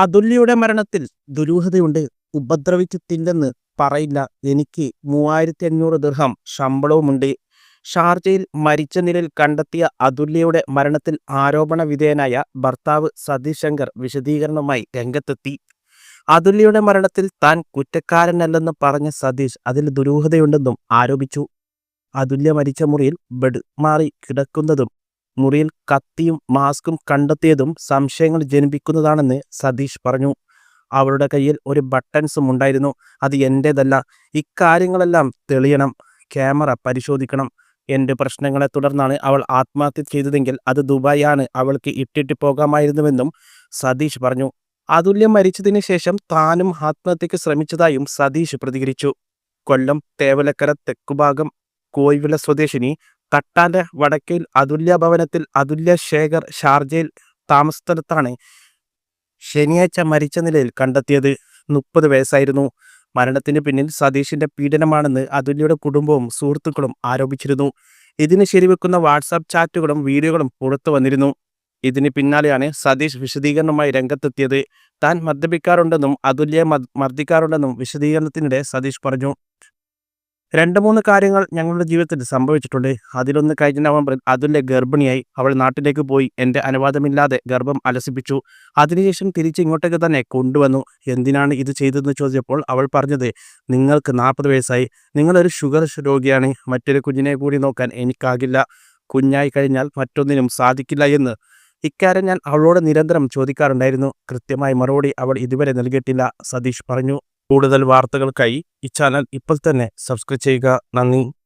അതുല്യയുടെ മരണത്തിൽ ദുരൂഹതയുണ്ട്. ഉപദ്രവിച്ചിട്ടില്ലെന്ന് പറയില്ല. എനിക്ക് 3500 ദിർഹം ശമ്പളവുമുണ്ട്. ഷാർജയിൽ മരിച്ച നിലയിൽ കണ്ടെത്തിയ അതുല്യയുടെ മരണത്തിൽ ആരോപണ വിധേയനായ ഭർത്താവ് സതീഷ് ശങ്കർ വിശദീകരണവുമായി രംഗത്തെത്തി. അതുല്യയുടെ മരണത്തിൽ താൻ കുറ്റക്കാരനല്ലെന്ന് പറഞ്ഞ സതീഷ് അതിൽ ദുരൂഹതയുണ്ടെന്നും ആരോപിച്ചു. അതുല്യ മരിച്ച മുറിയിൽ ബെഡ് മാറി കിടക്കുന്നതും മുറിയിൽ കത്തിയും മാസ്കും കണ്ടെത്തിയതും സംശയങ്ങൾ ജനിപ്പിക്കുന്നതാണെന്ന് സതീഷ് പറഞ്ഞു. അവളുടെ കയ്യിൽ ഒരു ബട്ടൺസും ഉണ്ടായിരുന്നു. അത് എൻ്റേതല്ല. ഇക്കാര്യങ്ങളെല്ലാം തെളിയണം. ക്യാമറ പരിശോധിക്കണം. എൻ്റെ പ്രശ്നങ്ങളെ തുടർന്നാണ് അവൾ ആത്മഹത്യ ചെയ്തതെങ്കിൽ അത് ദുബായാണ്. അവൾക്ക് ഇട്ടിട്ട് പോകാമായിരുന്നുവെന്നും സതീഷ് പറഞ്ഞു. അതുല്യ മരിച്ചതിന് ശേഷം താനും ആത്മഹത്യക്ക് ശ്രമിച്ചതായും സതീഷ് പ്രതികരിച്ചു. കൊല്ലം തേവലക്കര തെക്കുഭാഗം കോയിവില സ്വദേശിനി തട്ടാന്റെ വടക്കയിൽ അതുല്യ ഭവനത്തിൽ അതുല്യ ശേഖർ ഷാർജയിൽ താമസസ്ഥലത്താണ് ശനിയാഴ്ച മരിച്ച നിലയിൽ കണ്ടെത്തിയത്. 30 വയസ്സായിരുന്നു. മരണത്തിന് പിന്നിൽ സതീഷിന്റെ പീഡനമാണെന്ന് അതുല്യയുടെ കുടുംബവും സുഹൃത്തുക്കളും ആരോപിച്ചിരുന്നു. ഇതിന് ശരിവെക്കുന്ന വാട്സാപ്പ് ചാറ്റുകളും വീഡിയോകളും പുറത്തു വന്നിരുന്നു. ഇതിന് പിന്നാലെയാണ് സതീഷ് വിശദീകരണവുമായി രംഗത്തെത്തിയത്. താൻ മദ്യപിക്കാറുണ്ടെന്നും അതുല്യയെ മർദ്ദിക്കാറുണ്ടെന്നും വിശദീകരണത്തിനിടെ സതീഷ് പറഞ്ഞു. 2-3 കാര്യങ്ങൾ ഞങ്ങളുടെ ജീവിതത്തിൽ സംഭവിച്ചിട്ടുണ്ട്. അതിലൊന്ന് കഴിഞ്ഞ നവംബറിൽ അതുല്യ ഗർഭിണിയായി. അവൾ നാട്ടിലേക്ക് പോയി. എൻ്റെ അനുവാദമില്ലാതെ ഗർഭം അലസിപ്പിച്ചു. അതിനുശേഷം തിരിച്ച് ഇങ്ങോട്ടേക്ക് തന്നെ കൊണ്ടുവന്നു. എന്തിനാണ് ഇത് ചെയ്തതെന്ന് ചോദിച്ചപ്പോൾ അവൾ പറഞ്ഞത്, നിങ്ങൾക്ക് 40 വയസ്സായി, നിങ്ങളൊരു ഷുഗർ രോഗിയാണ്, മറ്റൊരു കുഞ്ഞിനെ കൂടി നോക്കാൻ എനിക്കാകില്ല, കുഞ്ഞായി കഴിഞ്ഞാൽ മറ്റൊന്നിനും സാധിക്കില്ല എന്ന്. ഇക്കാര്യം ഞാൻ അവളോട് നിരന്തരം ചോദിക്കാറുണ്ടായിരുന്നു. കൃത്യമായ മറുപടി അവൾ ഇതുവരെ നൽകിയിട്ടില്ല, സതീഷ് പറഞ്ഞു. കൂടുതൽ വാർത്തകൾക്കായി ഈ ചാനൽ ഇപ്പോൾ തന്നെ സബ്സ്ക്രൈബ് ചെയ്യുക. നന്ദി.